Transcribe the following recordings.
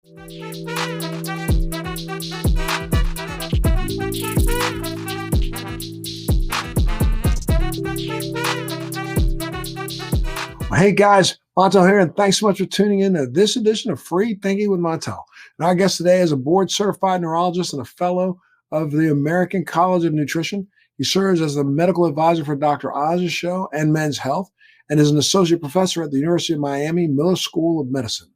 Hey guys, Montel here, and thanks so much for tuning in to this edition of Free Thinking with Montel. And our guest today is a board certified neurologist and a fellow of the American College of Nutrition. He serves as the medical advisor for Dr. Oz's show and Men's Health, and is an associate professor at the University of Miami Miller School of Medicine.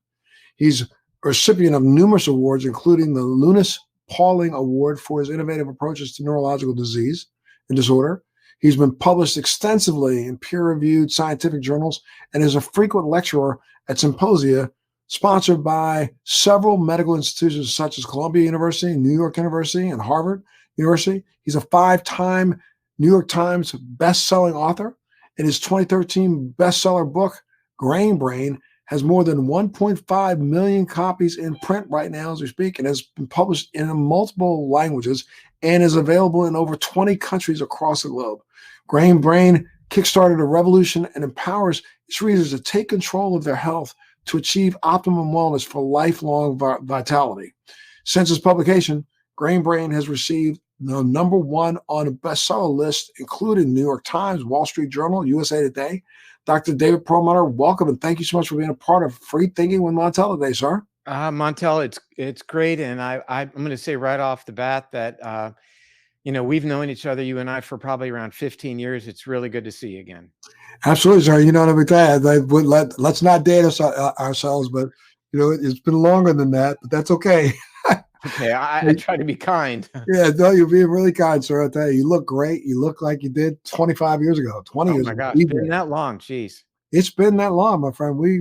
He's a recipient of numerous awards, including the Linus Pauling Award for his innovative approaches to neurological disease and disorder. He's been published extensively in peer-reviewed scientific journals and is a frequent lecturer at symposia sponsored by several medical institutions such as Columbia University, New York University, and Harvard University. He's a 5-time New York Times best-selling author, and his 2013 bestseller book, Grain Brain, has more than 1.5 million copies in print right now as we speak, and has been published in multiple languages and is available in over 20 countries across the globe. Grain Brain kickstarted a revolution and empowers its readers to take control of their health to achieve optimum wellness for lifelong vitality. Since its publication, Grain Brain has received the #1 on a bestseller list, including New York Times, Wall Street Journal, USA Today. Dr. David Perlmutter, welcome, and thank you so much for being a part of Free Thinking with Montel today, sir. Montel, it's great, and I'm going to say right off the bat that we've known each other, you and I, for probably around 15 years. It's really good to see you again. Absolutely, sir. I'm glad. Let's not date ourselves, but it's been longer than that. But that's okay. Okay, I try to be kind. Yeah, no, you're being really kind, sir. I tell you, you look great. You look like you did 25 years ago. 20 years ago. Oh my gosh, it's been that long. Jeez. It's been that long, my friend. We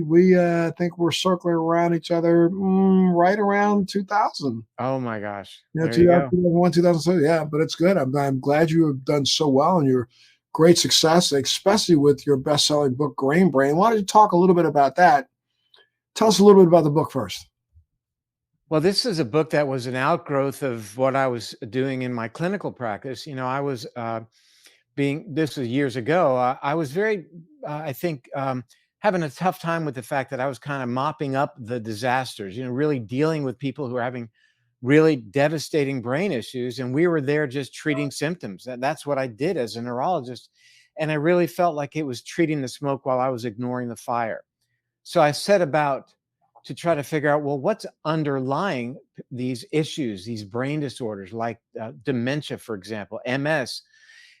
think we're circling around each other right around 2000. Oh my gosh. Yeah, 2001, 2002. Yeah, but it's good. I'm glad you have done so well and your great success, especially with your best-selling book, Grain Brain. Why don't you talk a little bit about that? Tell us a little bit about the book first. Well, this is a book that was an outgrowth of what I was doing in my clinical practice. I was this was years ago. I was very, having a tough time with the fact that I was kind of mopping up the disasters, really dealing with people who are having really devastating brain issues. And we were there just treating symptoms. That's what I did as a neurologist. And I really felt like it was treating the smoke while I was ignoring the fire. So I set about to try to figure out, well, what's underlying these issues, these brain disorders like dementia, for example, MS,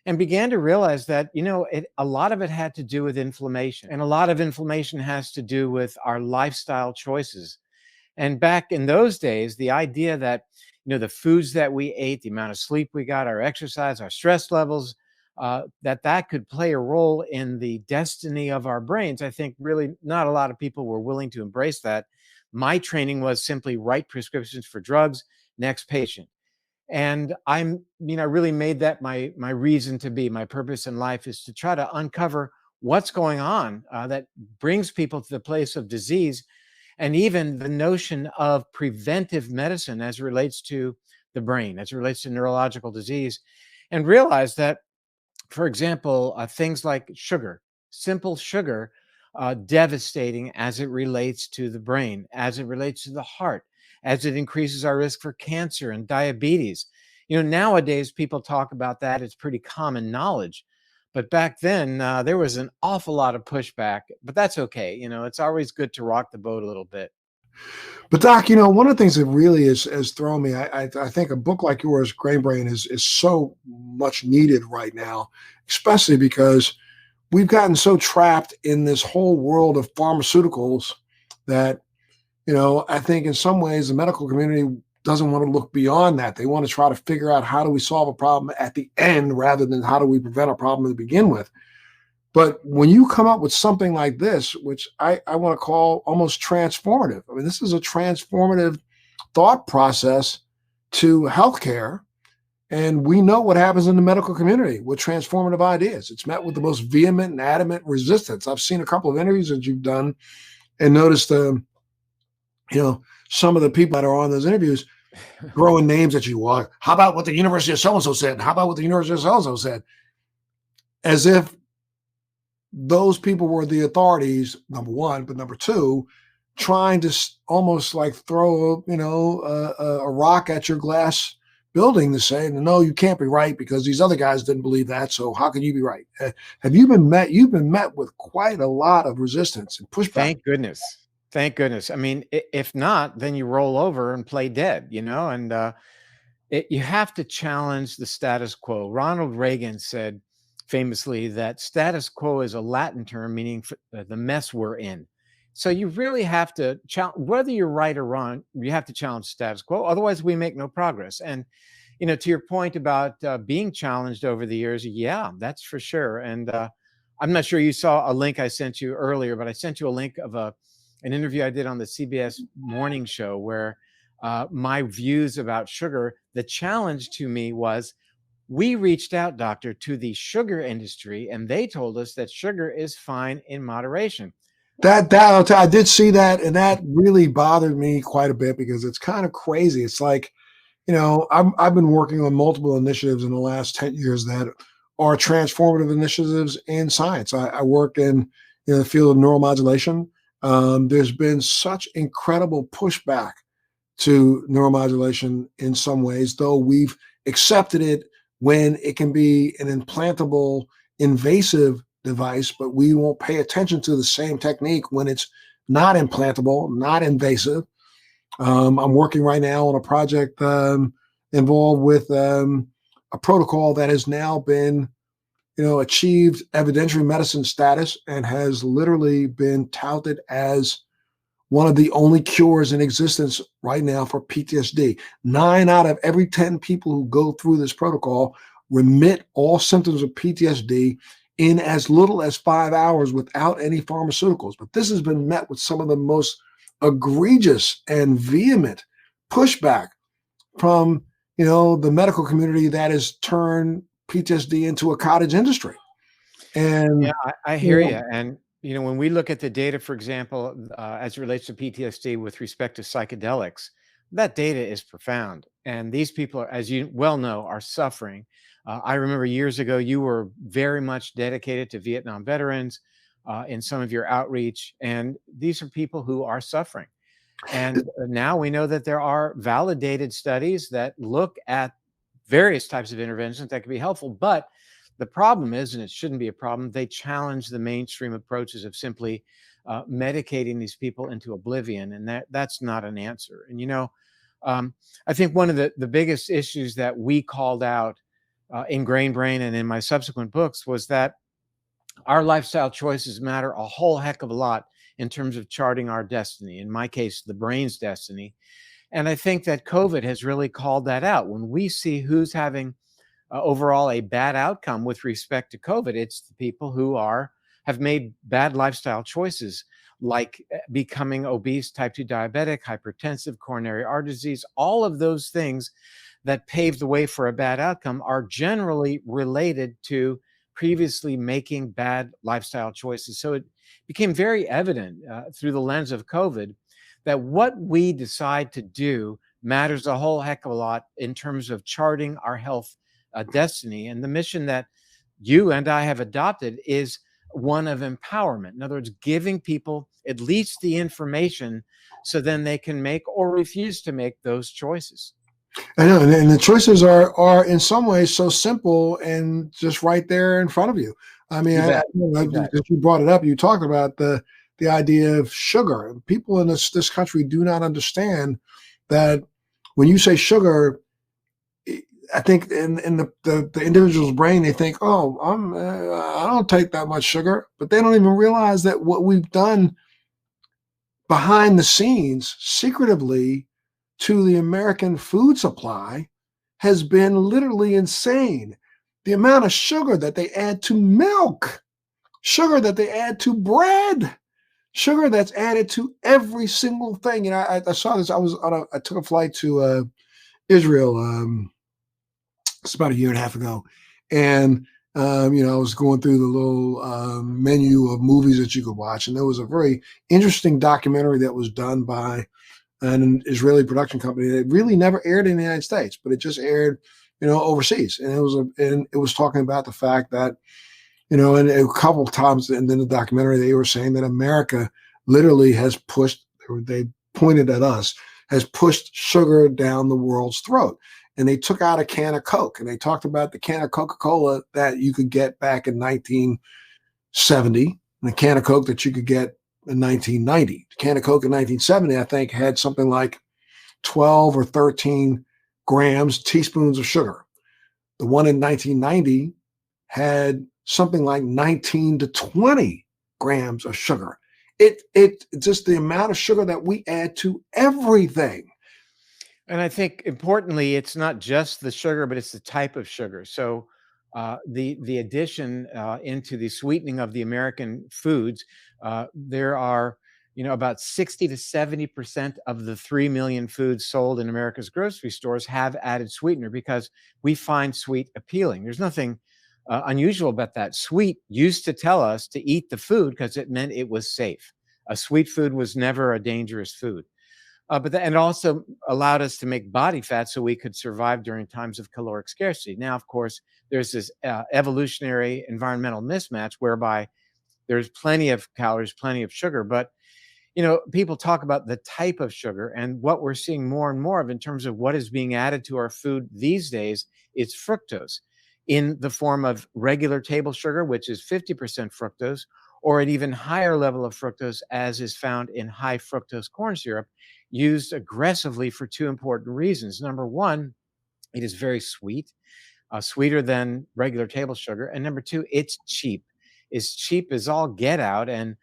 and began to realize that, a lot of it had to do with inflammation, and a lot of inflammation has to do with our lifestyle choices. And back in those days, the idea that, the foods that we ate, the amount of sleep we got, our exercise, our stress levels, that could play a role in the destiny of our brains. I think really not a lot of people were willing to embrace that. My training was simply write prescriptions for drugs, next patient. And I really made that my reason to be. My purpose in life is to try to uncover what's going on that brings people to the place of disease, and even the notion of preventive medicine as it relates to the brain, as it relates to neurological disease, and realize that, for example, things like sugar, simple sugar, devastating as it relates to the brain, as it relates to the heart, as it increases our risk for cancer and diabetes. Nowadays people talk about that. It's pretty common knowledge. But back then, there was an awful lot of pushback, but that's okay. It's always good to rock the boat a little bit. But Doc, one of the things that really has thrown me, I think a book like yours, Grain Brain, is so much needed right now, especially because we've gotten so trapped in this whole world of pharmaceuticals that, I think in some ways the medical community doesn't want to look beyond that. They want to try to figure out how do we solve a problem at the end rather than how do we prevent a problem to begin with. But when you come up with something like this, which I want to call almost transformative, I mean, this is a transformative thought process to healthcare. And we know what happens in the medical community with transformative ideas. It's met with the most vehement and adamant resistance. I've seen a couple of interviews that you've done and noticed, some of the people that are on those interviews throwing names at you. Well, how about what the University of so-and-so said? How about what the University of so-and-so said? As if those people were the authorities, number one, but number two, trying to almost like throw, a rock at your glass building to say, no, you can't be right because these other guys didn't believe that. So how can you be right? Have you been met? You've been met with quite a lot of resistance and pushback. Thank goodness. Thank goodness. I mean, if not, then you roll over and play dead, and you have to challenge the status quo. Ronald Reagan said famously that status quo is a Latin term meaning the mess we're in. So you really have to challenge, whether you're right or wrong, you have to challenge status quo. Otherwise, we make no progress. And, to your point about being challenged over the years, yeah, that's for sure. And I'm not sure you saw a link I sent you earlier, but I sent you a link of an interview I did on the CBS morning show where my views about sugar, the challenge to me was we reached out, doctor, to the sugar industry, and they told us that sugar is fine in moderation. That I did see that, and that really bothered me quite a bit because it's kind of crazy. It's like, I've been working on multiple initiatives in the last 10 years that are transformative initiatives in science. I work in the field of neuromodulation. There's been such incredible pushback to neuromodulation in some ways, though we've accepted it when it can be an implantable, invasive device, but we won't pay attention to the same technique when it's not implantable, not invasive. I'm working right now on a project involved with a protocol that has now been, achieved evidentiary medicine status and has literally been touted as one of the only cures in existence right now for PTSD. 9 out of every 10 people who go through this protocol remit all symptoms of PTSD in as little as 5 hours without any pharmaceuticals. But this has been met with some of the most egregious and vehement pushback from, the medical community that has turned PTSD into a cottage industry. And yeah, I hear you. And when we look at the data, for example, as it relates to PTSD with respect to psychedelics, that data is profound. And these people, as you well know, are suffering. I remember years ago, you were very much dedicated to Vietnam veterans in some of your outreach. And these are people who are suffering. And now we know that there are validated studies that look at various types of interventions that can be helpful. But the problem is, and it shouldn't be a problem, they challenge the mainstream approaches of simply medicating these people into oblivion. And that's not an answer. And, I think one of the biggest issues that we called out in Grain Brain and in my subsequent books was that our lifestyle choices matter a whole heck of a lot in terms of charting our destiny. In my case, the brain's destiny. And I think that COVID has really called that out. When we see who's having overall a bad outcome with respect to COVID, it's the people who have made bad lifestyle choices, like becoming obese, type 2 diabetic, hypertensive, coronary artery disease. All of those things that paved the way for a bad outcome are generally related to previously making bad lifestyle choices. So it became very evident through the lens of COVID that what we decide to do matters a whole heck of a lot in terms of charting our health destiny. And the mission that you and I have adopted is one of empowerment. In other words, giving people at least the information so then they can make or refuse to make those choices. I know, and the choices are in some ways so simple and just right there in front of you. I mean, you brought it up. You talked about the idea of sugar. People in this country do not understand that when you say sugar, I think in the individual's brain, they think, oh, I don't take that much sugar, but they don't even realize that what we've done behind the scenes, secretively, to the American food supply has been literally insane. The amount of sugar that they add to milk, sugar that they add to bread, sugar that's added to every single thing. I saw this. I took a flight to Israel. It's about a year and a half ago, and I was going through the little menu of movies that you could watch, and there was a very interesting documentary that was done by an Israeli production company that really never aired in the United States, but it just aired, overseas. And it was talking about the fact that, and a couple of times in the documentary, they were saying that America literally has pushed they pointed at us, has pushed sugar down the world's throat. And they took out a can of Coke, and they talked about the can of Coca-Cola that you could get back in 1970, and the can of Coke that you could get in 1990. The can of Coke in 1970, I think, had something like 12 or 13 teaspoons of sugar. The one in 1990 had something like 19 to 20 grams of sugar. It just the amount of sugar that we add to everything. And I think importantly, it's not just the sugar, but it's the type of sugar. So the addition into the sweetening of the American foods, there are about 60 to 70% of the 3 million foods sold in America's grocery stores have added sweetener because we find sweet appealing. There's nothing unusual about that. Sweet used to tell us to eat the food because it meant it was safe. A sweet food was never a dangerous food. And it also allowed us to make body fat so we could survive during times of caloric scarcity. Now, of course, there's this evolutionary environmental mismatch whereby there's plenty of calories, plenty of sugar, but people talk about the type of sugar, and what we're seeing more and more of in terms of what is being added to our food these days is fructose in the form of regular table sugar, which is 50% fructose, or an even higher level of fructose, as is found in high fructose corn syrup, used aggressively for two important reasons. Number one, it is very sweet, sweeter than regular table sugar. And number two, it's cheap. It's cheap as all get out. And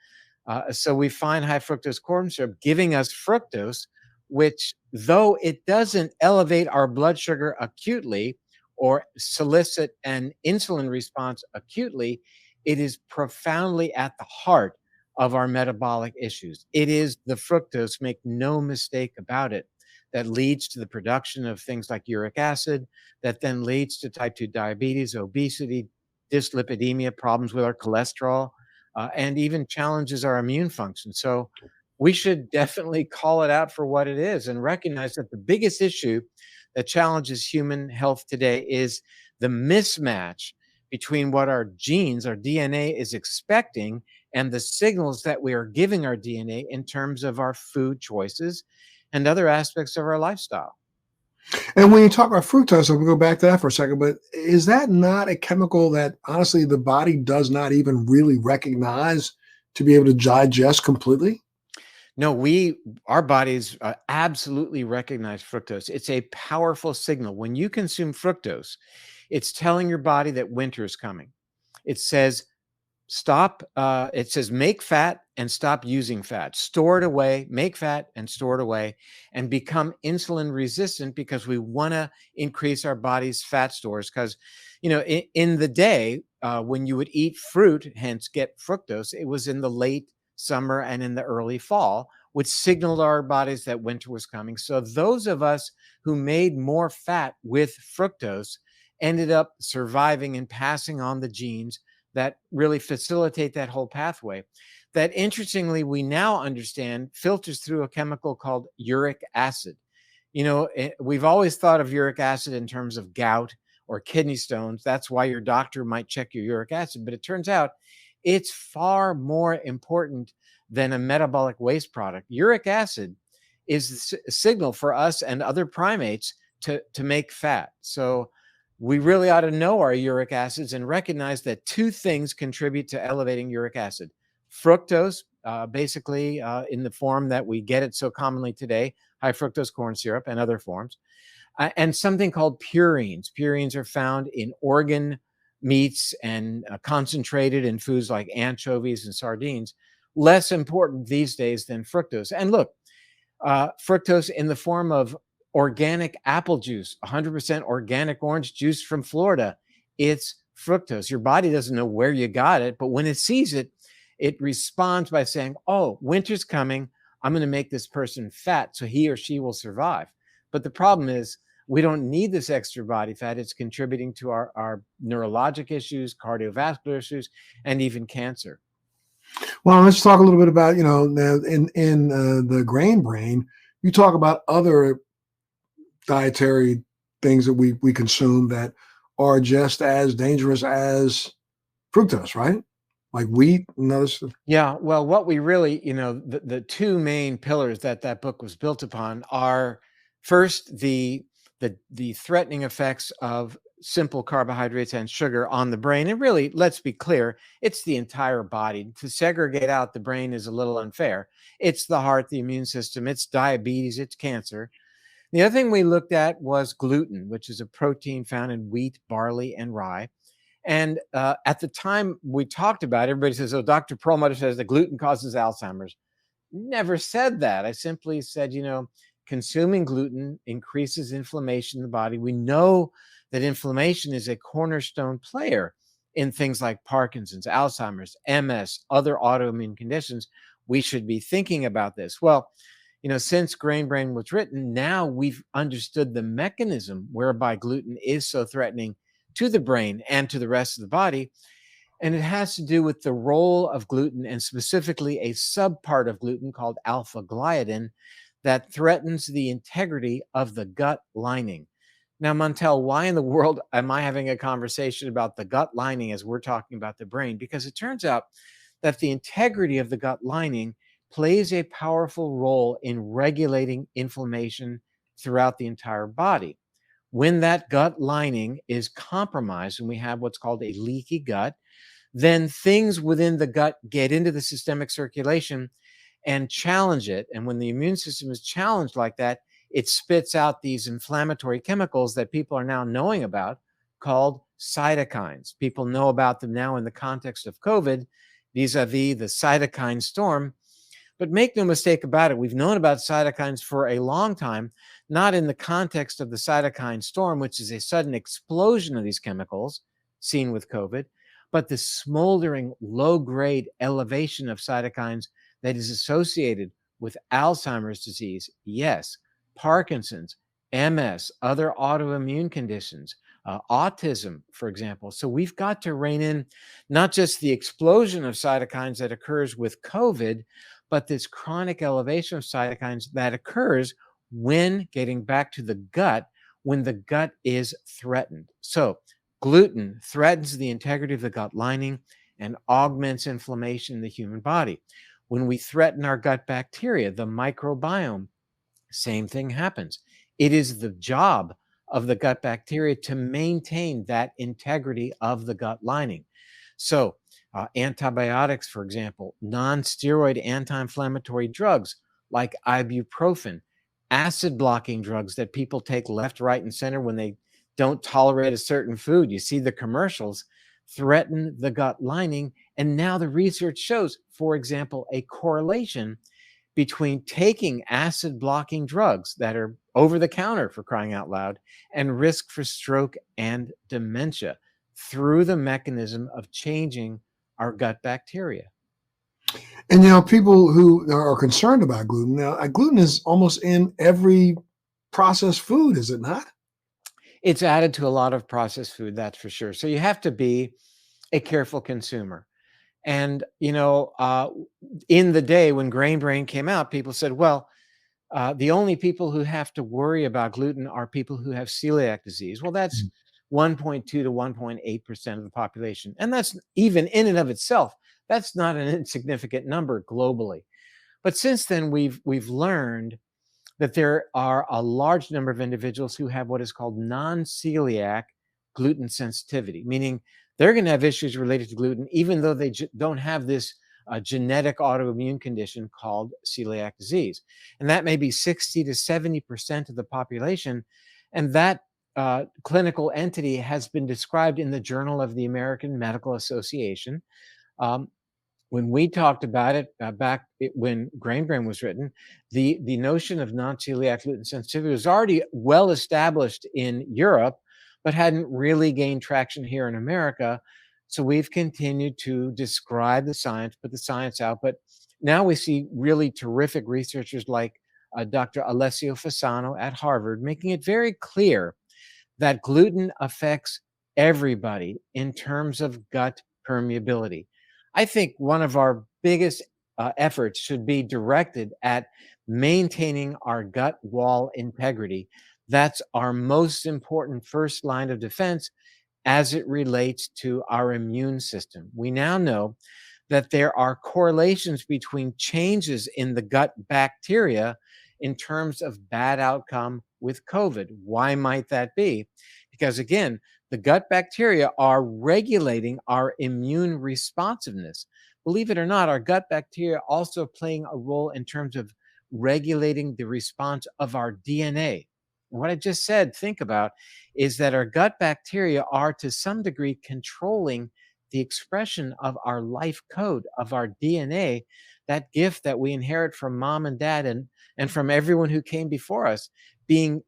so we find high fructose corn syrup giving us fructose, which, though it doesn't elevate our blood sugar acutely or solicit an insulin response acutely, it is profoundly at the heart of our metabolic issues. It is the fructose, make no mistake about it, that leads to the production of things like uric acid, that then leads to type 2 diabetes, obesity, dyslipidemia, problems with our cholesterol, and even challenges our immune function. So we should definitely call it out for what it is and recognize that the biggest issue that challenges human health today is the mismatch between what our genes, our DNA is expecting, and the signals that we are giving our DNA in terms of our food choices and other aspects of our lifestyle. And when you talk about fructose, we'll go back to that for a second, but is that not a chemical that honestly the body does not even really recognize to be able to digest completely? No, our bodies absolutely recognize fructose. It's a powerful signal. When you consume fructose, it's telling your body that winter is coming. It says, it says make fat and stop using fat. Store it away, make fat and store it away, and become insulin resistant because we want to increase our body's fat stores. Because, in the day, when you would eat fruit, hence get fructose, it was in the late summer and in the early fall, which signaled our bodies that winter was coming. So those of us who made more fat with fructose ended up surviving and passing on the genes that really facilitate that whole pathway. That, interestingly, we now understand filters through a chemical called uric acid. We've always thought of uric acid in terms of gout or kidney stones. That's why your doctor might check your uric acid. But it turns out it's far more important than a metabolic waste product. Uric acid is a signal for us and other primates to make fat. So we really ought to know our uric acids and recognize that two things contribute to elevating uric acid. Fructose, basically in the form that we get it so commonly today, high fructose corn syrup and other forms, and something called purines. Purines are found in organ meats and concentrated in foods like anchovies and sardines, less important these days than fructose. And look, fructose in the form of organic apple juice, 100% organic orange juice from Florida. It's fructose. Your body doesn't know where you got it, but when it sees it, it responds by saying, oh, winter's coming. I'm going to make this person fat so he or she will survive. But the problem is we don't need this extra body fat. It's contributing to our neurologic issues, cardiovascular issues, and even cancer. Well, let's talk a little bit about, in the grain brain, you talk about other dietary things that we consume that are just as dangerous as fructose, right? like wheat and other stuff? Yeah, well, what we really, the two main pillars that that book was built upon are first the threatening effects of simple carbohydrates and sugar on the brain. And really, let's be clear, it's the entire body. To segregate out the brain is a little unfair. It's the heart, the immune system, it's diabetes, it's cancer. The other thing we looked at was gluten, which is a protein found in wheat, barley, and rye. And at the time we talked about it, everybody says, oh, Dr. Perlmutter says that gluten causes Alzheimer's. Never said that. I simply said, consuming gluten increases inflammation in the body. We know that inflammation is a cornerstone player in things like Parkinson's, Alzheimer's, MS, other autoimmune conditions. We should be thinking about this. Well, since Grain Brain was written, now we've understood the mechanism whereby gluten is so threatening to the brain and to the rest of the body. And it has to do with the role of gluten, and specifically a subpart of gluten called alpha gliadin that threatens the integrity of the gut lining. Now, Montel, why in the world am I having a conversation about the gut lining as we're talking about the brain? Because it turns out that the integrity of the gut lining plays a powerful role in regulating inflammation throughout the entire body. When that gut lining is compromised and we have what's called a leaky gut, then things within the gut get into the systemic circulation and challenge it. And when the immune system is challenged like that, it spits out these inflammatory chemicals that people are now knowing about called cytokines. People know about them now in the context of COVID, vis-a-vis the cytokine storm. But make no mistake about it, we've known about cytokines for a long time, not in the context of the cytokine storm, which is a sudden explosion of these chemicals seen with COVID, but the smoldering low-grade elevation of cytokines that is associated with Alzheimer's disease, yes, Parkinson's, MS, other autoimmune conditions, autism, for example. So we've got to rein in not just the explosion of cytokines that occurs with COVID, but this chronic elevation of cytokines that occurs when, getting back to the gut, when the gut is threatened. So gluten threatens the integrity of the gut lining and augments inflammation in the human body. When we threaten our gut bacteria, the microbiome, same thing happens. It is the job of the gut bacteria to maintain that integrity of the gut lining. So antibiotics, for example, non-steroid anti-inflammatory drugs like ibuprofen, acid blocking drugs that people take left, right, and center when they don't tolerate a certain food. You see the commercials, threaten the gut lining. And now the research shows, for example, a correlation between taking acid blocking drugs that are over the counter, for crying out loud, and risk for stroke and dementia through the mechanism of changing our gut bacteria. And people who are concerned about gluten, now gluten is almost in every processed food, is it not? It's added to a lot of processed food, that's for sure. So you have to be a careful consumer. And, in the day when Grain Brain came out, people said, well, the only people who have to worry about gluten are people who have celiac disease. Well, that's 1.2 to 1.8% of the population. And that's, even in and of itself, that's not an insignificant number globally. But since then, we've learned that there are a large number of individuals who have what is called non-celiac gluten sensitivity, meaning they're going to have issues related to gluten, even though they don't have this genetic autoimmune condition called celiac disease. And that may be 60 to 70% of the population. And that clinical entity has been described in the Journal of the American Medical Association. When we talked about it when Grain Brain was written, the notion of non-celiac gluten sensitivity was already well established in Europe, but hadn't really gained traction here in America. So we've continued to describe the science, put the science out. But now we see really terrific researchers like Dr. Alessio Fasano at Harvard making it very clear that gluten affects everybody in terms of gut permeability. I think one of our biggest efforts should be directed at maintaining our gut wall integrity. That's our most important first line of defense. as it relates to our immune system. We now know that there are correlations between changes in the gut bacteria in terms of bad outcome with COVID. Why might that be? Because again, the gut bacteria are regulating our immune responsiveness. Believe it or not, our gut bacteria also playing a role in terms of regulating the response of our DNA. What I just said, think about, is that our gut bacteria are to some degree controlling the expression of our life code, of our DNA, that gift that we inherit from mom and dad and from everyone who came before us, being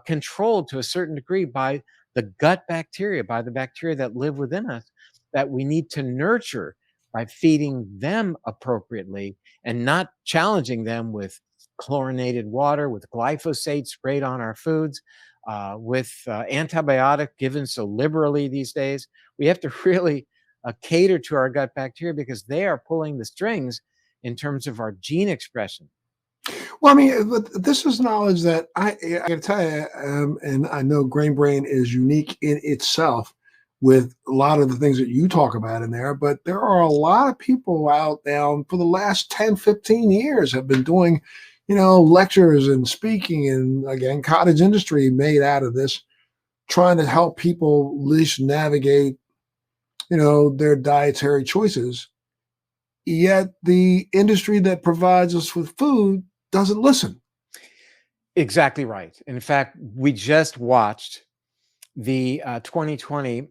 controlled to a certain degree by the gut bacteria, by the bacteria that live within us, that we need to nurture by feeding them appropriately and not challenging them with chlorinated water, with glyphosate sprayed on our foods, with antibiotic given so liberally these days. We have to really cater to our gut bacteria because they are pulling the strings in terms of our gene expression. Well, I mean, but this is knowledge that I got to tell you, and I know Grain Brain is unique in itself with a lot of the things that you talk about in there, but there are a lot of people out now for the last 10, 15 years have been doing, lectures and speaking and again, cottage industry made out of this, trying to help people at least navigate, their dietary choices. Yet the industry that provides us with food doesn't listen. Exactly right. In fact, we just watched the 2020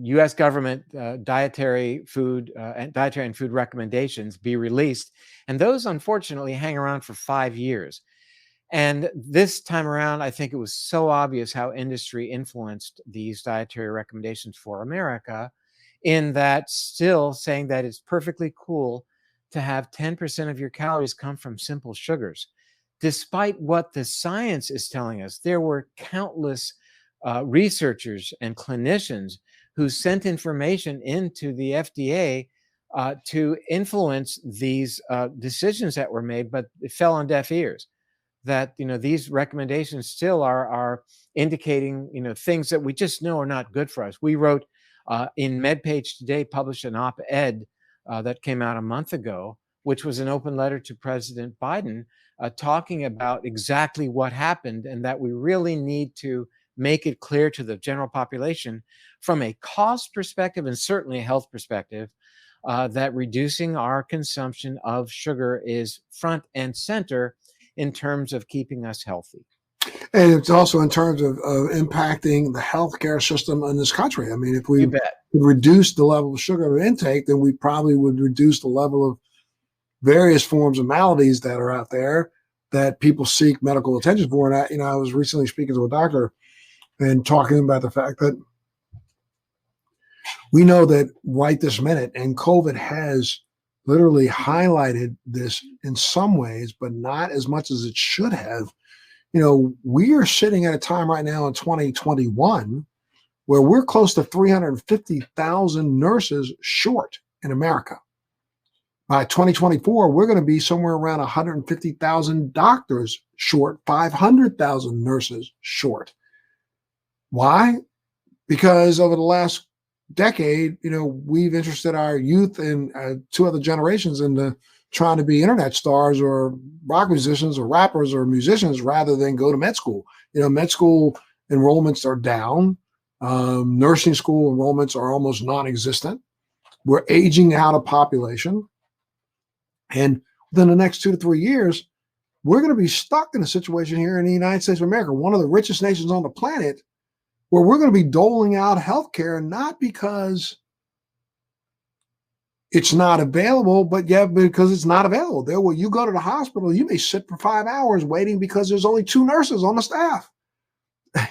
U.S. government dietary and food recommendations be released, and those unfortunately hang around for 5 years. And this time around, I think it was so obvious how industry influenced these dietary recommendations for America, in that still saying that it's perfectly cool to have 10% of your calories come from simple sugars. Despite what the science is telling us, there were countless researchers and clinicians who sent information into the FDA to influence these decisions that were made, but it fell on deaf ears. That these recommendations still are indicating things that we just know are not good for us. We wrote in MedPage Today, published an op-ed that came out a month ago, which was an open letter to President Biden, talking about exactly what happened and that we really need to make it clear to the general population from a cost perspective and certainly a health perspective, that reducing our consumption of sugar is front and center in terms of keeping us healthy. And it's also in terms of impacting the healthcare system in this country. I mean, if we reduce the level of sugar intake, then we probably would reduce the level of various forms of maladies that are out there that people seek medical attention for. And I was recently speaking to a doctor and talking about the fact that we know that right this minute, and COVID has literally highlighted this in some ways, but not as much as it should have. We are sitting at a time right now in 2021 where we're close to 350,000 nurses short in America. By 2024, we're going to be somewhere around 150,000 doctors short, 500,000 nurses short. Why? Because over the last decade, we've interested our youth and two other generations into trying to be internet stars or rock musicians or rappers or musicians rather than go to med school. Med school enrollments are down. Nursing school enrollments are almost non-existent. We're aging out of population. And within the next 2 to 3 years, we're going to be stuck in a situation here in the United States of America, one of the richest nations on the planet, where we're going to be doling out healthcare, not because it's not available, but because it's not available. There, where you go to the hospital, you may sit for 5 hours waiting because there's only 2 nurses on the staff.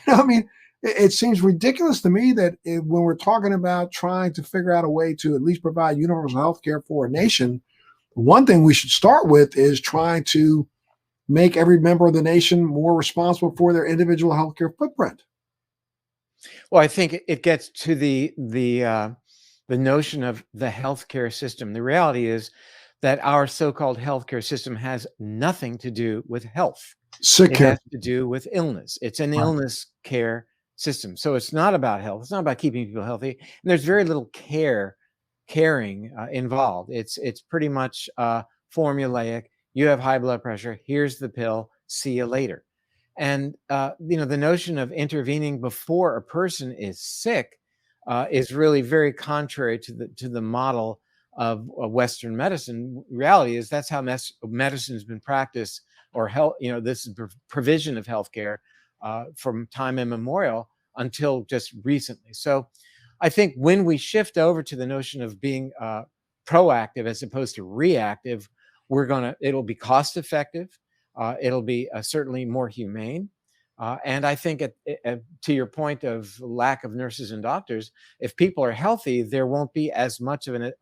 I mean, it seems ridiculous to me that when we're talking about trying to figure out a way to at least provide universal healthcare for a nation, one thing we should start with is trying to make every member of the nation more responsible for their individual healthcare footprint. Well, I think it gets to the notion of the healthcare system. The reality is that our so-called healthcare system has nothing to do with health. Sick It care. has to do with illness. It's an illness care system. So it's not about health. It's not about keeping people healthy. And there's very little caring involved. It's pretty much formulaic. You have high blood pressure. Here's the pill. See you later. And the notion of intervening before a person is sick is really very contrary to the model of Western medicine. Reality is that's how medicine has been practiced, or health. This is provision of healthcare from time immemorial until just recently. So, I think when we shift over to the notion of being proactive as opposed to reactive, it'll be cost effective. It'll be certainly more humane. And I think to your point of lack of nurses and doctors, if people are healthy, there won't be as much of an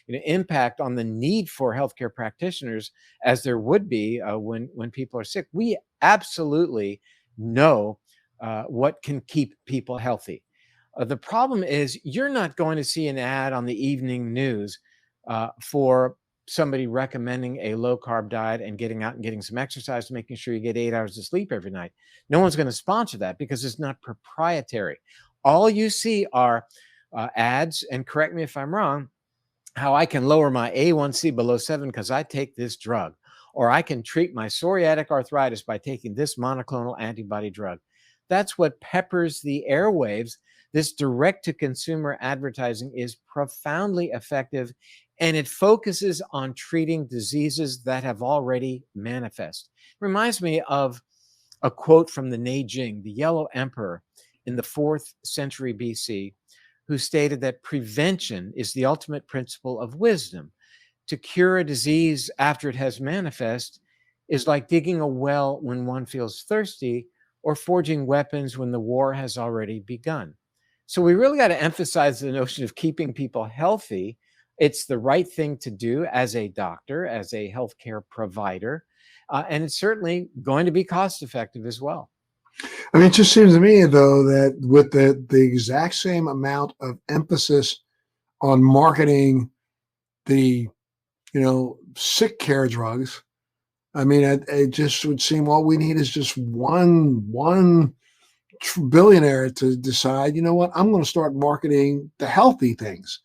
impact on the need for healthcare practitioners as there would be when people are sick. We absolutely know what can keep people healthy. The problem is you're not going to see an ad on the evening news for somebody recommending a low carb diet and getting out and getting some exercise, making sure you get 8 hours of sleep every night. No one's going to sponsor that because it's not proprietary. All you see are ads, and correct me if I'm wrong, how I can lower my A1C below 7 because I take this drug, or I can treat my psoriatic arthritis by taking this monoclonal antibody drug. That's what peppers the airwaves. This direct-to-consumer advertising is profoundly effective, and it focuses on treating diseases that have already manifest. It reminds me of a quote from the Neijing, the Yellow Emperor in the 4th century BC, who stated that prevention is the ultimate principle of wisdom. To cure a disease after it has manifest is like digging a well when one feels thirsty, or forging weapons when the war has already begun. So we really got to emphasize the notion of keeping people healthy. It's the right thing to do as a doctor, as a healthcare provider, and it's certainly going to be cost effective as well. I mean, it just seems to me, though, that with the exact same amount of emphasis on marketing the, sick care drugs, I mean, it just would seem all we need is just one billionaire to decide, you know what, I'm going to start marketing the healthy things,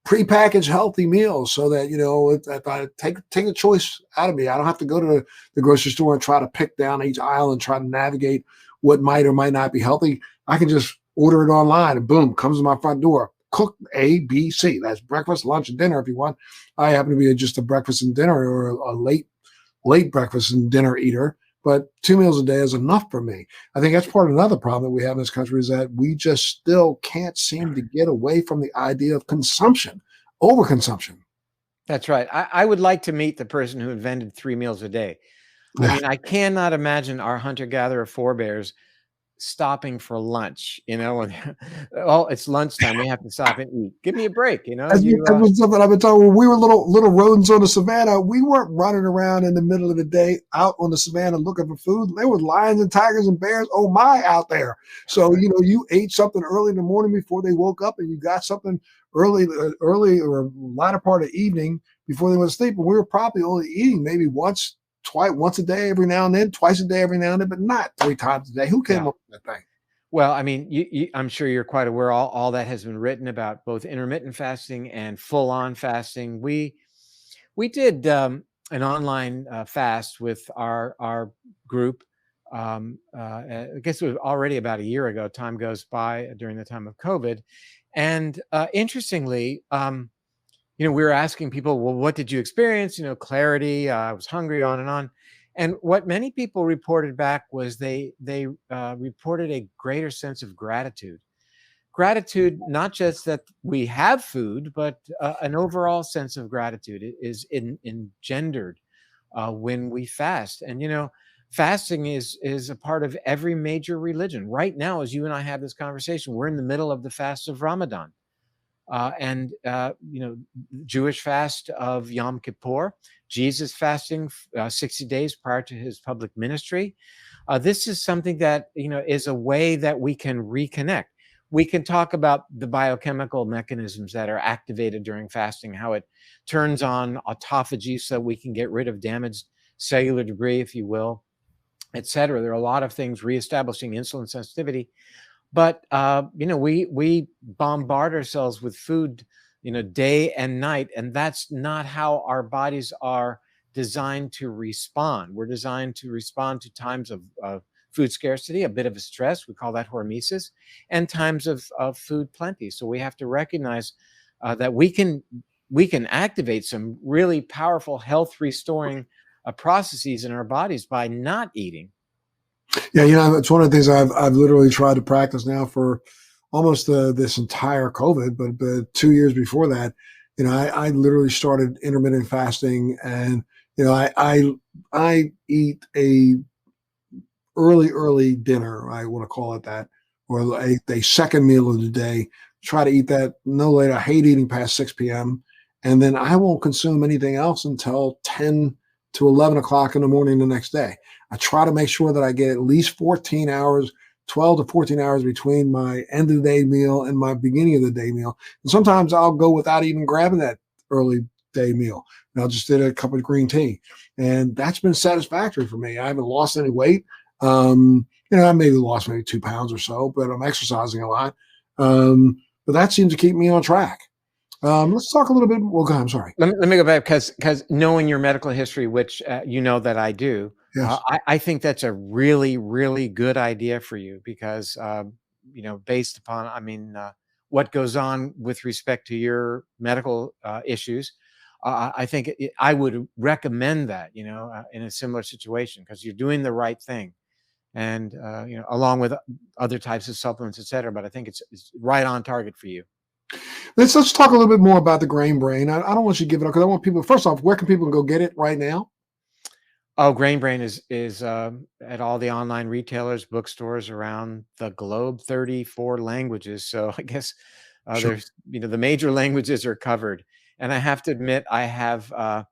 prepackaged healthy meals, so that, if I take a choice out of me, I don't have to go to the grocery store and try to pick down each aisle and try to navigate what might or might not be healthy. I can just order it online and boom, comes to my front door. Cook A, B, C. That's breakfast, lunch, and dinner if you want. I happen to be just a breakfast and dinner, or a late breakfast and dinner eater, but 2 meals a day is enough for me. I think that's part of another problem that we have in this country, is that we just still can't seem to get away from the idea of consumption, overconsumption. That's right. I would like to meet the person who invented 3 meals a day. I mean, I cannot imagine our hunter-gatherer forebears stopping for lunch, oh, it's lunchtime, we have to stop and eat. Give me a break, That's something I've been talking. When we were little rodents on the savannah, we weren't running around in the middle of the day out on the savannah looking for food. There were lions and tigers and bears, oh my, out there. So, you ate something early in the morning before they woke up, and you got something early or latter part of evening before they went to sleep. And we were probably only eating maybe once a day every now and then, twice a day every now and then, but not 3 times a day. Who came up with that thing? Well, I mean, I'm sure you're quite aware, all that has been written about both intermittent fasting and full-on fasting. We did an online fast with our group. I guess it was already about a year ago. Time goes by during the time of COVID. And interestingly, we were asking people, well, what did you experience? Clarity, I was hungry, on and on. And what many people reported back was they reported a greater sense of gratitude. Gratitude, not just that we have food, but an overall sense of gratitude is engendered when we fast. And, fasting is a part of every major religion. Right now, as you and I have this conversation, we're in the middle of the fast of Ramadan. And Jewish fast of Yom Kippur, Jesus fasting 60 days prior to his public ministry. This is something that, is a way that we can reconnect. We can talk about the biochemical mechanisms that are activated during fasting, how it turns on autophagy so we can get rid of damaged cellular debris, if you will, et cetera. There are a lot of things, reestablishing insulin sensitivity. But we bombard ourselves with food, day and night, and that's not how our bodies are designed to respond. We're designed to respond to times of food scarcity, a bit of a stress. We call that hormesis, and times of food plenty. So we have to recognize that we can activate some really powerful health restoring processes in our bodies by not eating. Yeah, it's one of the things I've literally tried to practice now for almost this entire COVID, but 2 years before that, I literally started intermittent fasting, and I eat a early dinner, I want to call it that, or a second meal of the day. Try to eat that no later. I hate eating past 6 p.m. And then I won't consume anything else until 10 to 11 o'clock in the morning the next day. I try to make sure that I get at least 14 hours, 12 to 14 hours between my end of the day meal and my beginning of the day meal. And sometimes I'll go without even grabbing that early day meal. And I'll just get a cup of green tea. And that's been satisfactory for me. I haven't lost any weight. I maybe lost maybe 2 pounds or so, but I'm exercising a lot. But that seems to keep me on track. Let's talk a little bit. Well, I'm sorry. Let me go back because knowing your medical history, which that I do, Yes. I think that's a really, really good idea for you because, based upon, what goes on with respect to your medical issues, I think I would recommend that, in a similar situation because you're doing the right thing. And, along with other types of supplements, et cetera. But I think it's right on target for you. Let's talk a little bit more about the grain brain. I don't want you to give it up because I want people. First off, where can people go get it right now? Oh, Grain Brain is at all the online retailers, bookstores around the globe, 34 languages. So I guess Sure. there's the major languages are covered. And I have to admit, I have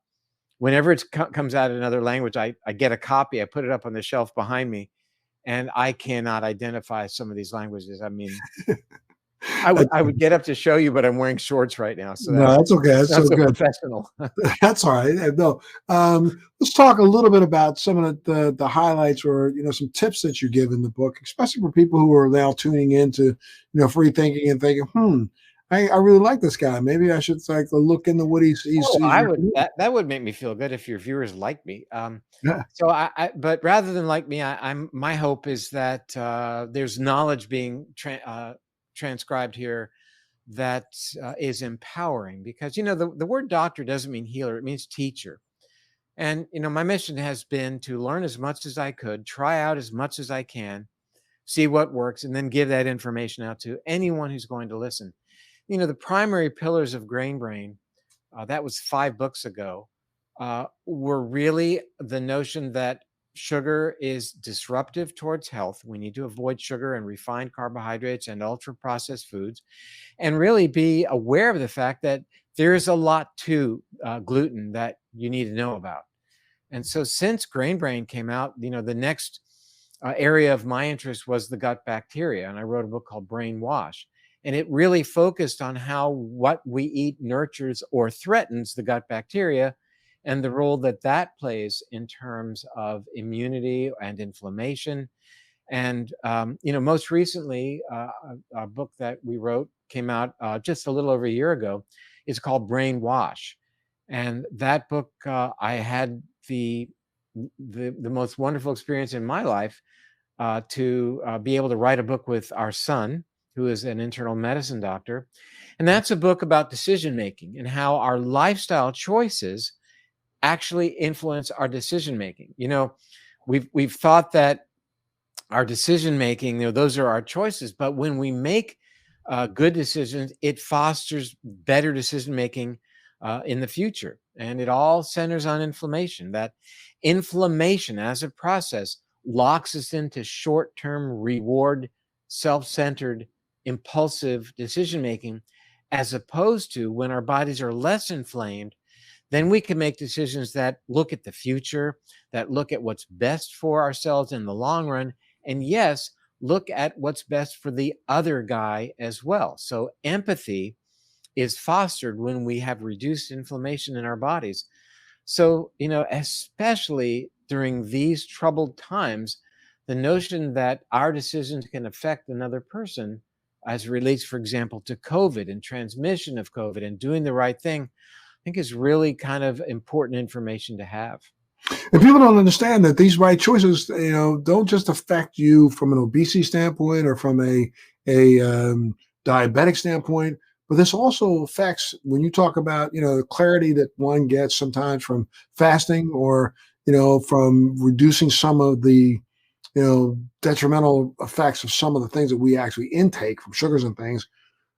whenever it comes out in another language, I get a copy. I put it up on the shelf behind me, and I cannot identify some of these languages. I mean, I would That's, I would get up to show you, but I'm wearing shorts right now, so no, that's that's okay. That's not so so good. professional. That's all right. No, let's talk a little bit about some of the highlights or some tips that you give in the book, especially for people who are now tuning into free thinking and thinking, I really like this guy. Maybe I should like look into what Oh, he's I would recommending. that would make me feel good if your viewers like me. Yeah. So but rather than like me, my hope is that there's knowledge being transcribed here that is empowering because the word doctor doesn't mean healer; it means teacher. And my mission has been to learn as much as I could, try out as much as I can, see what works, and then give that information out to anyone who's going to listen. The primary pillars of Grain Brain, that was 5 books ago, were really the notion that sugar is disruptive towards health. We need to avoid sugar and refined carbohydrates and ultra processed foods, and really be aware of the fact that there is a lot to gluten that you need to know about. And so since Grain Brain came out, the next area of my interest was the gut bacteria. And I wrote a book called Brainwash. And it really focused on how what we eat nurtures or threatens the gut bacteria and the role that that plays in terms of immunity and inflammation. And, most recently, a book that we wrote came out just a little over a year ago. It's called Brainwash. And that book, I had the most wonderful experience in my life to be able to write a book with our son, who is an internal medicine doctor. And that's a book about decision making and how our lifestyle choices actually influence our decision making. We've thought that our decision making, those are our choices. But when we make good decisions, it fosters better decision making in the future. And it all centers on inflammation. That inflammation as a process locks us into short term reward, self centered, impulsive decision making, as opposed to when our bodies are less inflamed. Then we can make decisions that look at the future, that look at what's best for ourselves in the long run, and yes, look at what's best for the other guy as well. So empathy is fostered when we have reduced inflammation in our bodies. So, especially during these troubled times, the notion that our decisions can affect another person as it relates, for example, to COVID and transmission of COVID and doing the right thing, I think is really kind of important information to have. And people don't understand that these right choices, don't just affect you from an obesity standpoint or from a diabetic standpoint, but this also affects when you talk about, the clarity that one gets sometimes from fasting or, from reducing some of the, detrimental effects of some of the things that we actually intake from sugars and things.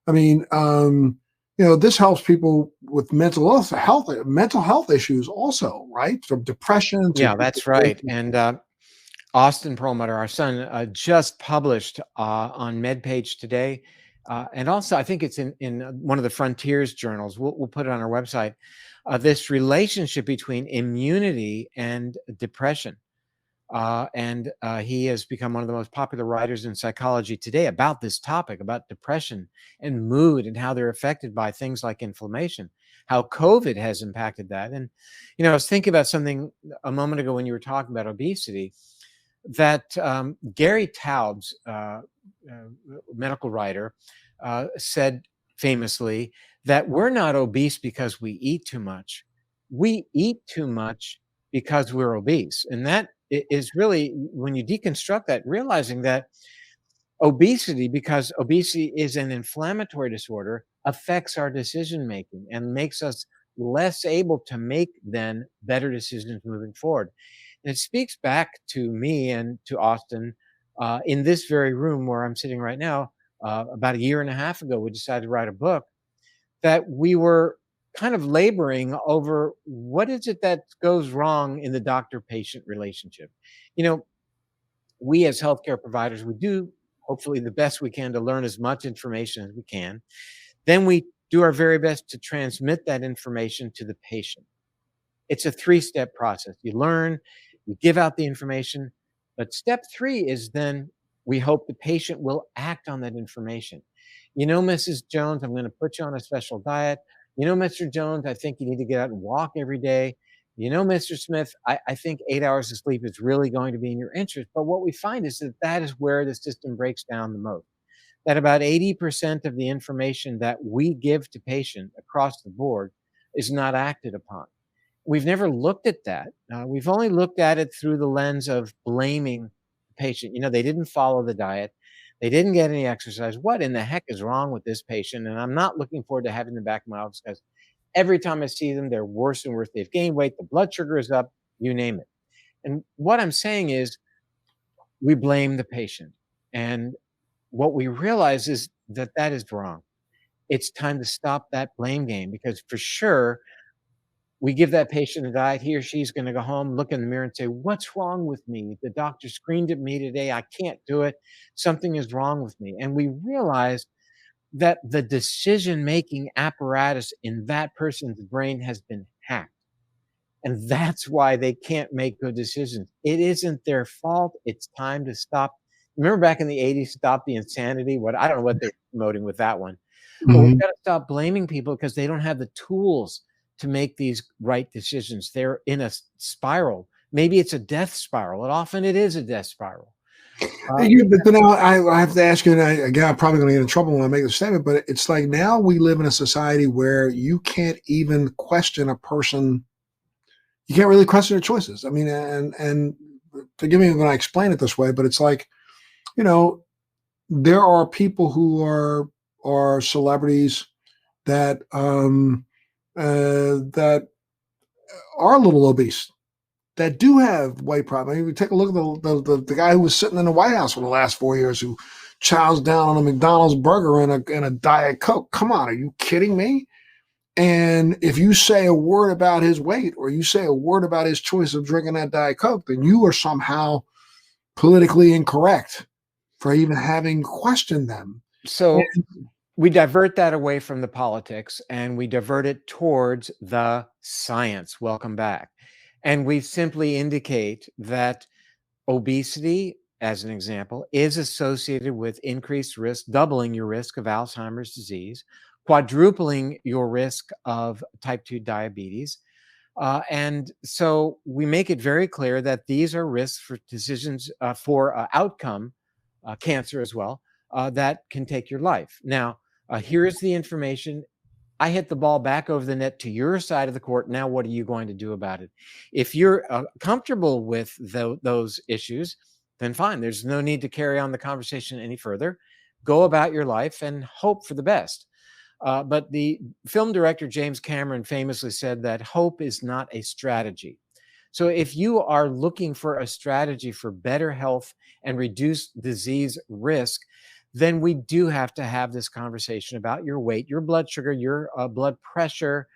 I mean, this helps people with mental health issues also, right? From depression to Yeah, that's right. And Austin Perlmutter, our son, just published on MedPage today. And also, I think it's in one of the Frontiers journals. We'll put it on our website. This relationship between immunity and depression. And he has become one of the most popular writers in psychology today about this topic, about depression and mood and how they're affected by things like inflammation, how COVID has impacted that. And, I was thinking about something a moment ago when you were talking about obesity, that Gary Taubes, medical writer, said famously that we're not obese because we eat too much. We eat too much because we're obese. And that is really, when you deconstruct that, realizing that because obesity is an inflammatory disorder, affects our decision making and makes us less able to make then better decisions moving forward. And it speaks back to me and to Austin in this very room where I'm sitting right now. About a year and a half ago, we decided to write a book that we were kind of laboring over what is it that goes wrong in the doctor-patient relationship. You know, we as healthcare providers, we do hopefully the best we can to learn as much information as we can. Then we do our very best to transmit that information to the patient. It's a 3-step process. You learn, you give out the information, but step 3 is then we hope the patient will act on that information. Mrs. Jones, I'm going to put you on a special diet. Mr. Jones, I think you need to get out and walk every day. Mr. Smith, I think 8 hours of sleep is really going to be in your interest. But what we find is that is where the system breaks down the most. That about 80% of the information that we give to patient across the board is not acted upon. We've never looked at that. We've only looked at it through the lens of blaming the patient. They didn't follow the diet. They didn't get any exercise. What in the heck is wrong with this patient? And I'm not looking forward to having them back in my office because every time I see them, they're worse and worse. They've gained weight. The blood sugar is up, you name it. And what I'm saying is we blame the patient. And what we realize is that is wrong. It's time to stop that blame game because for sure, we give that patient a diet, he or she's going to go home, look in the mirror and say, what's wrong with me? The doctor screamed at me today. I can't do it. Something is wrong with me. And we realize that the decision-making apparatus in that person's brain has been hacked. And that's why they can't make good decisions. It isn't their fault. It's time to stop. Remember back in the 80s, Stop the Insanity? I don't know what they're promoting with that one. But we've got to stop blaming people because they don't have the tools to make these right decisions. They're in a spiral. Maybe it's a death spiral. And often it is a death spiral. But then I have to ask you, and again, I'm probably going to get in trouble when I make this statement, but it's like now we live in a society where you can't even question a person. You can't really question their choices. I mean, and forgive me when I explain it this way, but it's like, there are people who are celebrities that that are a little obese, that do have weight problems. I mean, take a look at the guy who was sitting in the White House for the last 4 years who chows down on a McDonald's burger and a Diet Coke. Come on, are you kidding me? And if you say a word about his weight or you say a word about his choice of drinking that Diet Coke, then you are somehow politically incorrect for even having questioned them. So we divert that away from the politics and we divert it towards the science. Welcome back. And we simply indicate that obesity, as an example, is associated with increased risk, doubling your risk of Alzheimer's disease, quadrupling your risk of type 2 diabetes, And so we make it very clear that these are risks for decisions for outcome, cancer as well, that can take your life. Now, here's the information. I hit the ball back over the net to your side of the court. Now, what are you going to do about it? If you're comfortable with those issues, then fine. There's no need to carry on the conversation any further. Go about your life and hope for the best. But the film director James Cameron famously said that hope is not a strategy. So if you are looking for a strategy for better health and reduced disease risk, then we do have to have this conversation about your weight, your blood sugar, your blood pressure,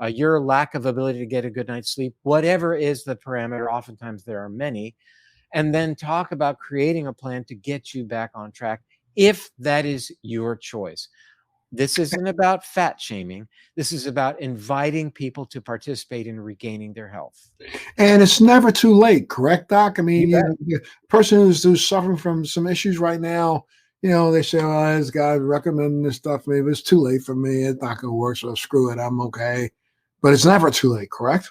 your lack of ability to get a good night's sleep, whatever is the parameter. Oftentimes there are many. And then talk about creating a plan to get you back on track if that is your choice. This isn't about fat shaming. This is about inviting people to participate in regaining their health. And it's never too late, correct, Doc? I You mean, bet. the person who's suffering from some issues right now, they say, "Oh, this guy's recommending this stuff for me, but it's too late for me. It's not going to work, so screw it. I'm okay." But it's never too late, correct?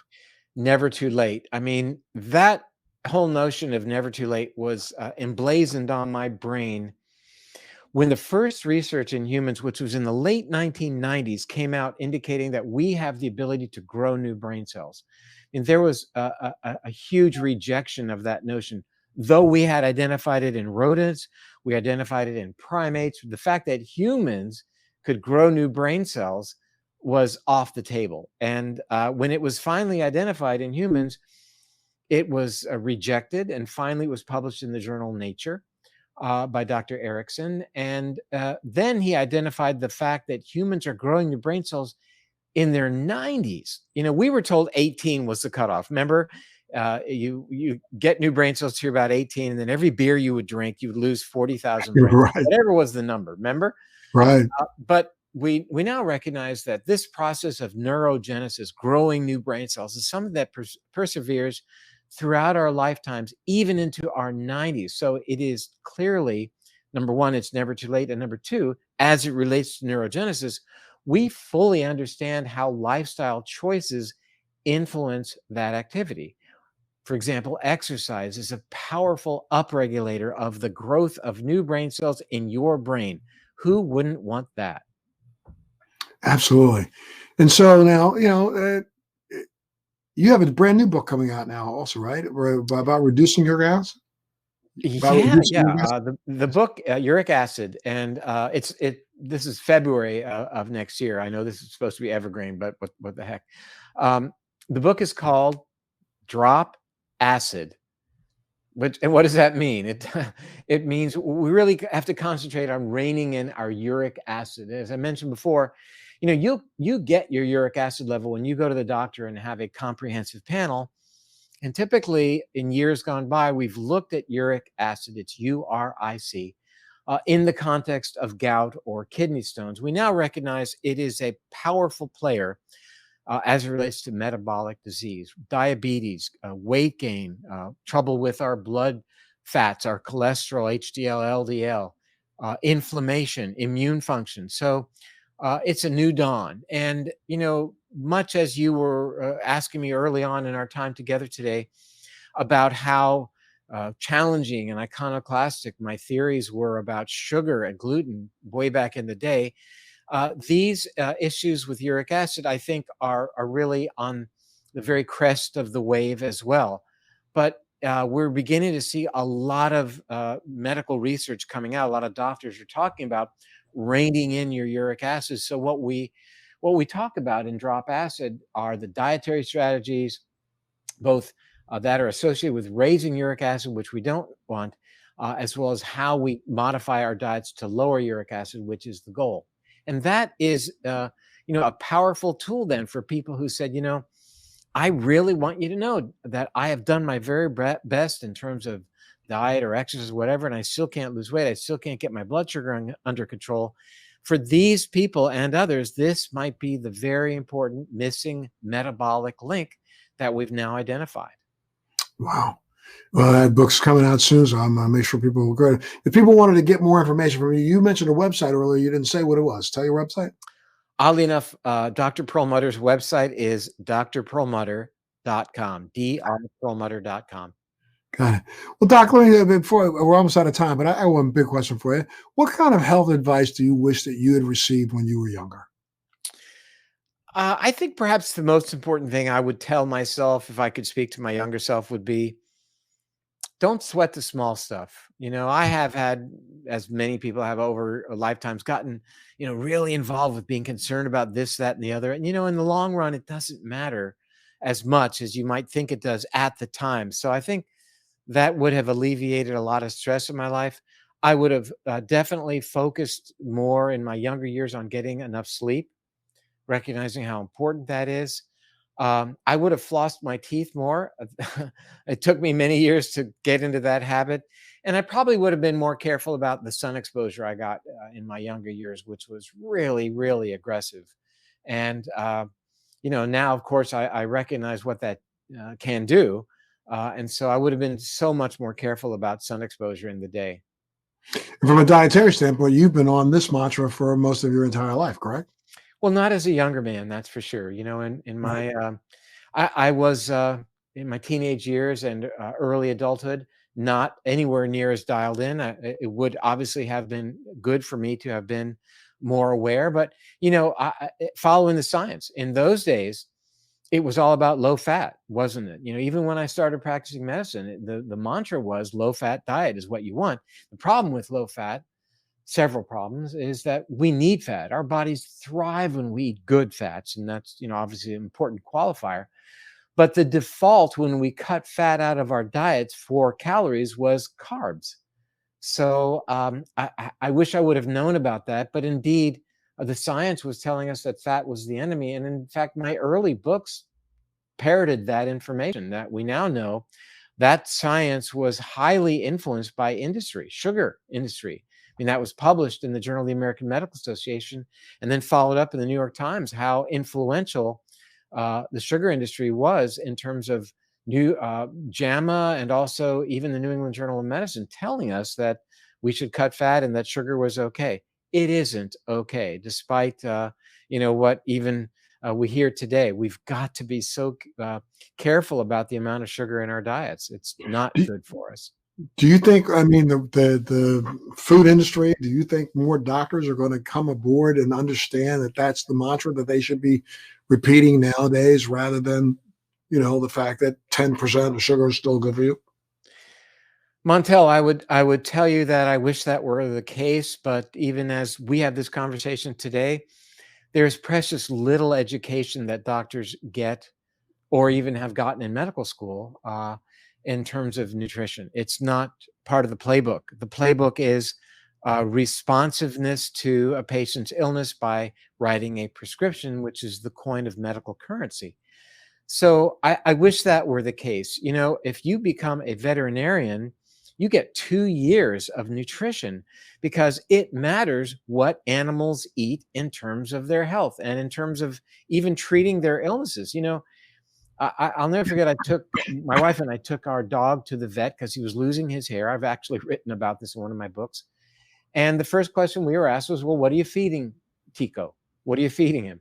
Never too late. I mean, that whole notion of never too late was emblazoned on my brain when the first research in humans, which was in the late 1990s, came out indicating that we have the ability to grow new brain cells. And there was a huge rejection of that notion. Though we had identified it in rodents, we identified it in primates, the fact that humans could grow new brain cells was off the table. And when it was finally identified in humans, it was rejected and finally was published in the journal Nature by Dr. Erickson. And then he identified the fact that humans are growing new brain cells in their 90s. We were told 18 was the cutoff. Remember, you get new brain cells to about 18, and then every beer you would drink, you would lose 40,000 brain cells, Right, whatever was the number. Remember? right. But we now recognize that this process of neurogenesis, growing new brain cells, is something that perseveres throughout our lifetimes, even into our 90s. So it is clearly, number one, it's never too late. And number two, as it relates to neurogenesis, we fully understand how lifestyle choices influence that activity. For example, exercise is a powerful upregulator of the growth of new brain cells in your brain. Who wouldn't want that? Absolutely. And so now, you have a brand new book coming out now, also, right? About reducing your gas. About Yeah, reducing yeah. your gas. The book Uric Acid, and this is February of next year. I know this is supposed to be evergreen, but what the heck? The book is called Drop Acid. And what does that mean? It means we really have to concentrate on reining in our uric acid. As I mentioned before, you get your uric acid level when you go to the doctor and have a comprehensive panel. And typically, in years gone by, we've looked at uric acid, it's URIC, in the context of gout or kidney stones. We now recognize it is a powerful player as it relates to metabolic disease, diabetes, weight gain, trouble with our blood fats, our cholesterol, HDL, LDL, inflammation, immune function. So it's a new dawn. And, much as you were asking me early on in our time together today about how challenging and iconoclastic my theories were about sugar and gluten way back in the day, these issues with uric acid, I think, are really on the very crest of the wave as well. But we're beginning to see a lot of medical research coming out. A lot of doctors are talking about reining in your uric acid. So what we talk about in Drop Acid are the dietary strategies, both that are associated with raising uric acid, which we don't want, as well as how we modify our diets to lower uric acid, which is the goal. And that is, a powerful tool then for people who said, I really want you to know that I have done my very best in terms of diet or exercise, whatever, and I still can't lose weight. I still can't get my blood sugar under control. For these people and others, this might be the very important missing metabolic link that we've now identified. Wow. Well, that book's coming out soon, so I'm gonna make sure people will go. If people wanted to get more information from you, you mentioned a website earlier. You didn't say what it was. Tell your website. Oddly enough, Dr. Perlmutter's website is Dr. Perlmutter, drperlmutter.com, drperlmutter.com. Got it. Well, Doc, let me before we're almost out of time, but I have one big question for you. What kind of health advice do you wish that you had received when you were younger? I think perhaps the most important thing I would tell myself if I could speak to my younger self would be, don't sweat the small stuff. I have had, as many people have over lifetimes, gotten, really involved with being concerned about this, that, and the other. And, in the long run, it doesn't matter as much as you might think it does at the time. So I think that would have alleviated a lot of stress in my life. I would have definitely focused more in my younger years on getting enough sleep, recognizing how important that is. I would have flossed my teeth more. It took me many years to get into that habit. And I probably would have been more careful about the sun exposure I got in my younger years, which was really, really aggressive. And, now, of course, I recognize what that can do. And so I would have been so much more careful about sun exposure in the day. And from a dietary standpoint, you've been on this mantra for most of your entire life, correct? Well, not as a younger man, that's for sure. In Right. my I was in my teenage years and early adulthood, not anywhere near as dialed in. It would obviously have been good for me to have been more aware, but following the science in those days, it was all about low fat, wasn't it? Even when I started practicing medicine, the mantra was low fat diet is what you want. The problem with low fat, several problems, is that we need fat. Our bodies thrive when we eat good fats, and that's obviously an important qualifier. But the default when we cut fat out of our diets for calories was carbs. So I wish I would have known about that. But indeed, the science was telling us that fat was the enemy. And in fact, my early books parroted that information that we now know. That science was highly influenced by industry, sugar industry. I mean, that was published in the Journal of the American Medical Association and then followed up in the New York Times, how influential the sugar industry was in terms of new JAMA and also even the New England Journal of Medicine telling us that we should cut fat and that sugar was okay. It isn't okay, despite what even we hear today. We've got to be so careful about the amount of sugar in our diets. It's not Do, good for us. do you think, I mean, the food industry, do you think more doctors are going to come aboard and understand that that's the mantra that they should be repeating nowadays rather than, the fact that 10% of sugar is still good for you? Montel, I would tell you that I wish that were the case, but even as we have this conversation today, there's precious little education that doctors get or even have gotten in medical school in terms of nutrition. It's not part of the playbook. The playbook is responsiveness to a patient's illness by writing a prescription, which is the coin of medical currency. So I wish that were the case. If you become a veterinarian, you get 2 years of nutrition because it matters what animals eat in terms of their health and in terms of even treating their illnesses. I'll never forget, my wife and I took our dog to the vet because he was losing his hair. I've actually written about this in one of my books. And the first question we were asked was, well, what are you feeding Tico? What are you feeding him?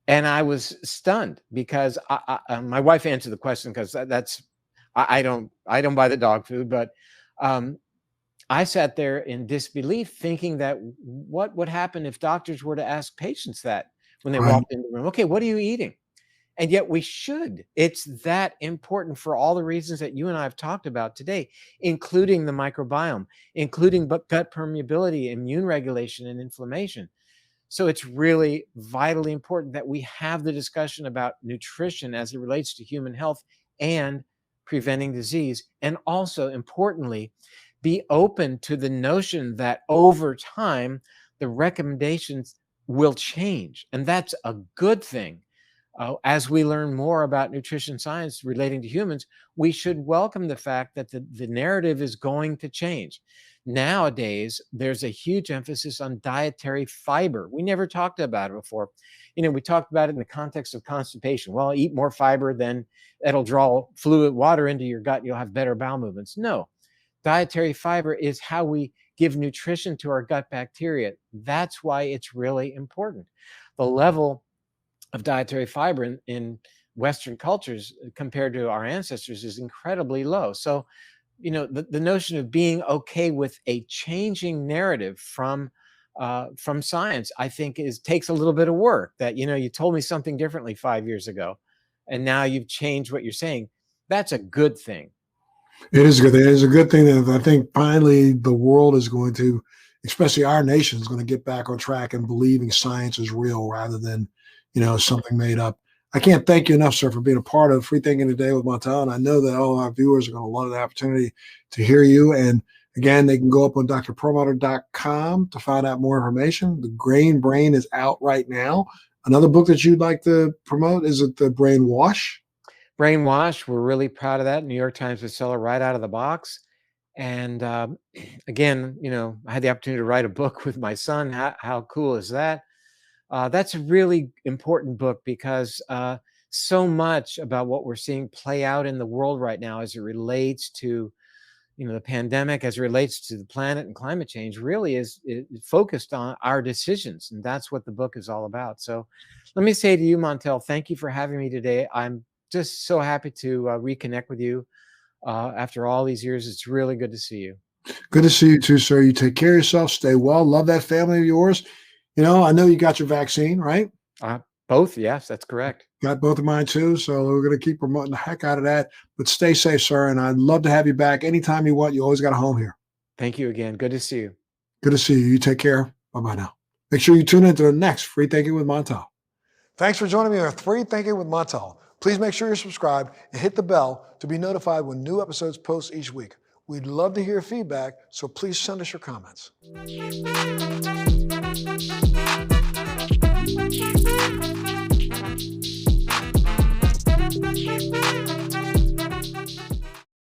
And I was stunned because my wife answered the question because that's I don't buy the dog food, but um, I sat there in disbelief, thinking that what would happen if doctors were to ask patients that when they Right. walked in the room? Okay, what are you eating? And yet we should. It's that important for all the reasons that you and I have talked about today, including the microbiome, including gut permeability, immune regulation, and inflammation. So it's really vitally important that we have the discussion about nutrition as it relates to human health and preventing disease. And also, importantly, be open to the notion that over time, the recommendations will change. And that's a good thing. As we learn more about nutrition science relating to humans, we should welcome the fact that the narrative is going to change. Nowadays, there's a huge emphasis on dietary fiber. We never talked about it before. We talked about it in the context of constipation. Well, eat more fiber, then it'll draw fluid water into your gut. You'll have better bowel movements. No, dietary fiber is how we give nutrition to our gut bacteria. That's why it's really important. The level of dietary fiber in Western cultures compared to our ancestors is incredibly low. So, the notion of being okay with a changing narrative from science, I think takes a little bit of work. That, you told me something differently 5 years ago, and now you've changed what you're saying. That's a good thing. It is a good thing. It is a good thing that I think finally the world is going to, especially our nation, is going to get back on track and believing science is real rather than, something made up. I can't thank you enough, sir, for being a part of Free Thinking Today with Montel. And I know that all our viewers are going to love the opportunity to hear you. And again, they can go up on drperlmutter.com to find out more information. The Grain Brain is out right now. Another book that you'd like to promote, is it The Brainwash? Brainwash, we're really proud of that. New York Times bestseller right out of the box. And again, I had the opportunity to write a book with my son. How cool is that? That's a really important book because so much about what we're seeing play out in the world right now as it relates to, the pandemic, as it relates to the planet and climate change, really is focused on our decisions. And that's what the book is all about. So let me say to you, Montel, thank you for having me today. I'm just so happy to reconnect with you after all these years. It's really good to see you. Good to see you too, sir. You take care of yourself. Stay well. Love that family of yours. I know you got your vaccine, right? Both. Yes, that's correct. Got both of mine too. So we're going to keep promoting the heck out of that. But stay safe, sir. And I'd love to have you back anytime you want. You always got a home here. Thank you again. Good to see you. Good to see you. You take care. Bye-bye now. Make sure you tune into the next Free Thinking with Montel. Thanks for joining me on Free Thinking with Montel. Please make sure you're subscribed and hit the bell to be notified when new episodes post each week. We'd love to hear feedback, so please send us your comments.